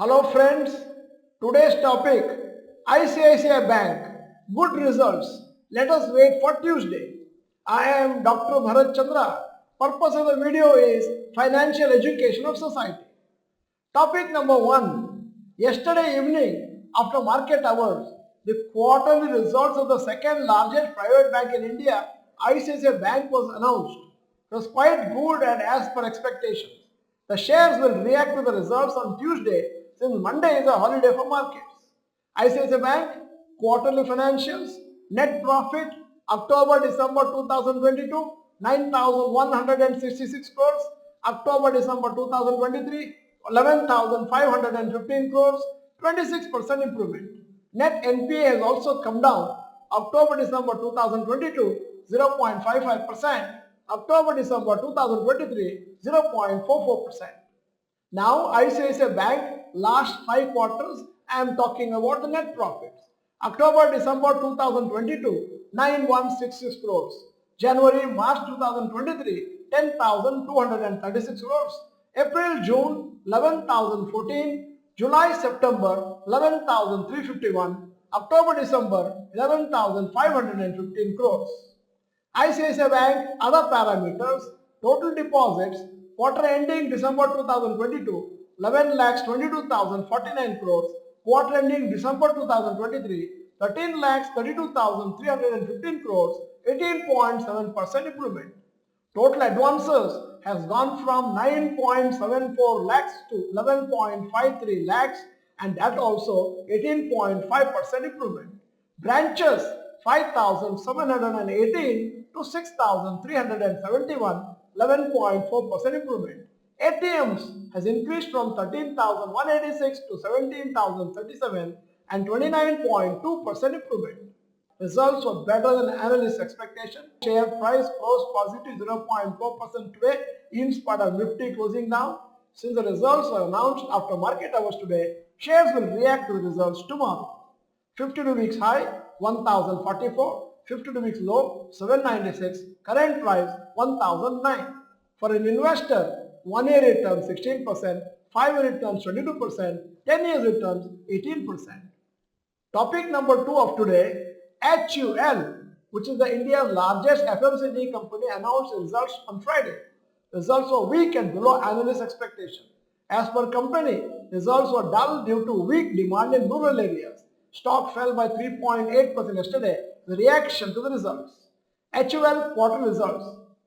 Hello friends, today's topic ICICI Bank, good results. Let us wait for Tuesday. I am Dr. Bharath Chandra. Purpose of the video is financial education of society. Topic number 1. Yesterday evening after market hours, the quarterly results of the second largest private bank in India, ICICI Bank, was announced. It was quite good and as per expectations. The shares will react to the results on Tuesday since Monday is a holiday for markets. ICICI Bank quarterly financials, net profit October-December 2022 9,166 crores, October-December 2023 11,515 crores, 26% improvement. Net NPA has also come down. October-December 2022 0.55%, October-December 2023 0.44%. Now ICICI Bank last 5 quarters I am talking about the net profits. October-December 2022 9166 crores, January-March 2023 10,236 crores, April-June 11,014, July-September 11,351, October-December 11,515 crores. ICICI Bank other parameters, total deposits quarter ending December 2022 11,22,049 crores, quarter ending December 2023 13,32,315 crores, 18.7% improvement. Total advances has gone from 9.74 lakhs to 11.53 lakhs, and that also 18.5% improvement. Branches 5,718 to 6,371, 11.4% improvement. ATMs has increased from 13,186 to 17,037 and 29.2% improvement. Results were better than analysts' expectation. Share price closed positive 0.4% today in spite of Nifty closing down. Since the results were announced after market hours today, shares will react to the results tomorrow. 52 weeks high 1044, 52 weeks low 796, current price 1009. For an investor, 1 year return 16%, 5 year returns 22%, 10 years returns 18%. Topic number 2 of today, HUL, which is the India's largest FMCG company, announced results on Friday. Results were weak and below analyst expectation. As per company, results were dull due to weak demand in rural areas. Stock fell by 3.8% yesterday, the reaction to the results. HUL quarter results.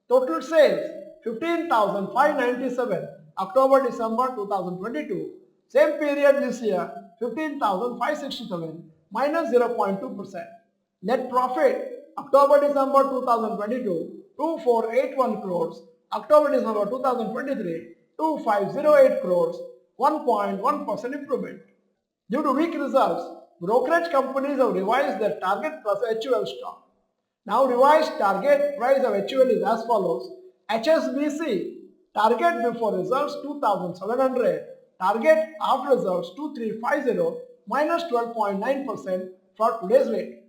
Total sales 15,597, October-December 2022. Same period this year 15,567, minus 0.2%. Net profit October-December 2022 2481 crores, October-December 2023 2508 crores, 1.1% improvement. Due to weak results, brokerage companies have revised their target price of HUL stock. Now revised target price of HUL is as follows. HSBC target before results 2700, target after results 2350, minus 12.9% for today's rate.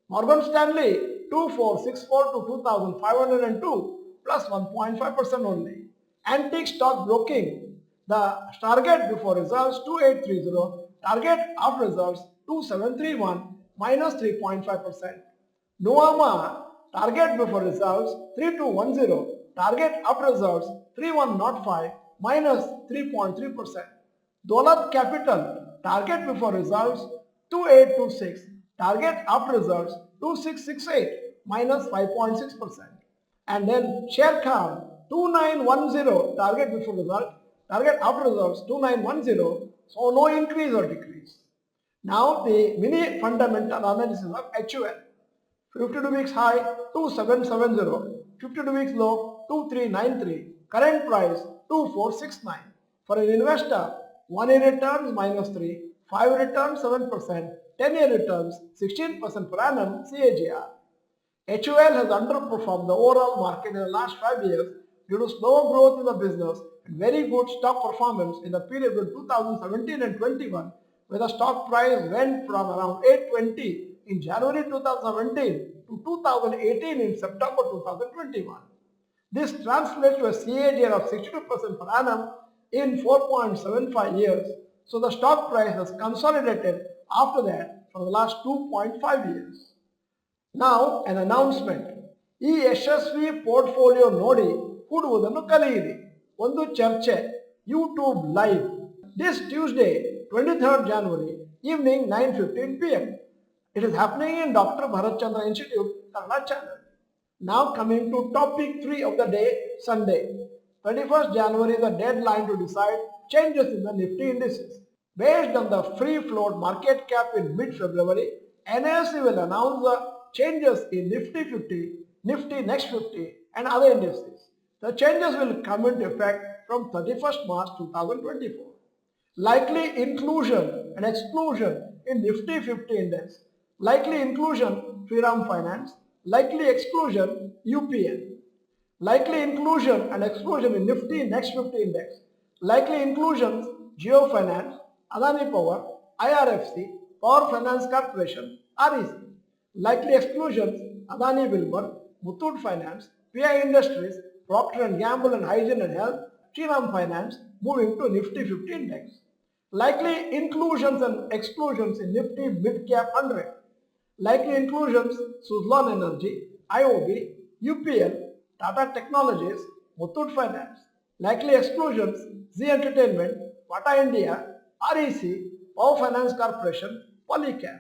Morgan Stanley 2464 to 2502, plus 1.5% only. Antique Stock Broking, the target before results 2830, target after results 2731, minus 3.5%. Novama, target before results 3210, target after results 3105, minus 3.3%. Dolat Capital, target before results 2826, target after results 2668, minus 5.6%. And then Sharekhan 2910, target before result, target after results 2910, so no increase or decrease. Now the mini fundamental analysis of HUL. 52 weeks high 2770, 52 weeks low 2393, current price 2469. For an investor, 1 year returns minus 3, 5 year returns 7%, 10 year returns 16% per annum CAGR. HUL has underperformed the overall market in the last 5 years due to slow growth in the business and very good stock performance in the period between 2017 and 21, where the stock price went from around 820 in January 2017 to 2018 in September 2021. This translates to a CAGR of 62% per annum in 4.75 years, So the stock price has consolidated after that for the last 2.5 years. Now an announcement. ಈ ಯಶಸ್ವಿ portfolio ನೋಡಿ ಹೂಡುವುದನ್ನು ಕಲಿಯಿರಿ. ಒಂದು ಚರ್ಚೆ YouTube live this Tuesday 23rd January evening 9:15 p.m. It is happening in Dr.Bharath Chandra Institute Kannada channel. Now coming to topic 3 of the day, Sunday. 31st January is the deadline to decide changes in the Nifty indices. Based on the free float market cap in mid-February, NSE will announce the changes in Nifty 50, Nifty Next 50 and other indices. The changes will come into effect from 31st March 2024. Likely inclusion and exclusion in Nifty 50 index. Likely inclusion Shriram Finance. Likely exclusion UPL. Likely inclusion and exclusion in Nifty Next 50 index. Likely inclusions Geo Finance, Adani Power, IRFC, Power Finance Corporation, REC. Likely exclusions Adani Wilbur, Muthoot Finance, PI Industries, Procter & Gamble and Hygiene and Health, Shriram Finance moving to Nifty 50 index. Likely inclusions and exclusions in Nifty Mid Cap 100. Likely inclusions Suzlon Energy, IOB, UPL, Tata Technologies, Muthoot Finance. Likely exclusions Z Entertainment, Tata India, REC, Power Finance Corporation, Polycab.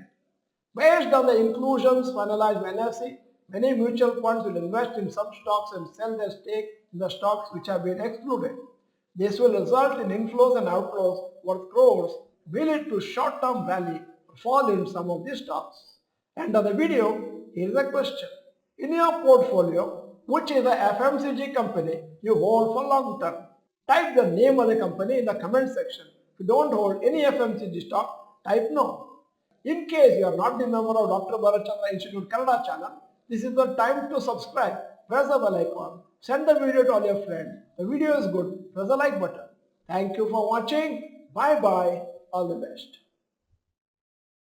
Based on the inclusions finalized by NSE, many mutual funds will invest in some stocks and sell their stake in the stocks which have been excluded. This will result in inflows and outflows worth crores, will lead to short-term rally or fall in some of these stocks. End of the video, here is a question. In your portfolio, which is the FMCG company you hold for long term? Type the name of the company in the comment section. If you don't hold any FMCG stock, type no. In case you are not the member of Dr. Bharath Chandra Institute Kannada channel, this is the time to subscribe. Press the bell icon. Send the video to all your friends. The video is good. Press the like button. Thank you for watching. Bye bye. All the best.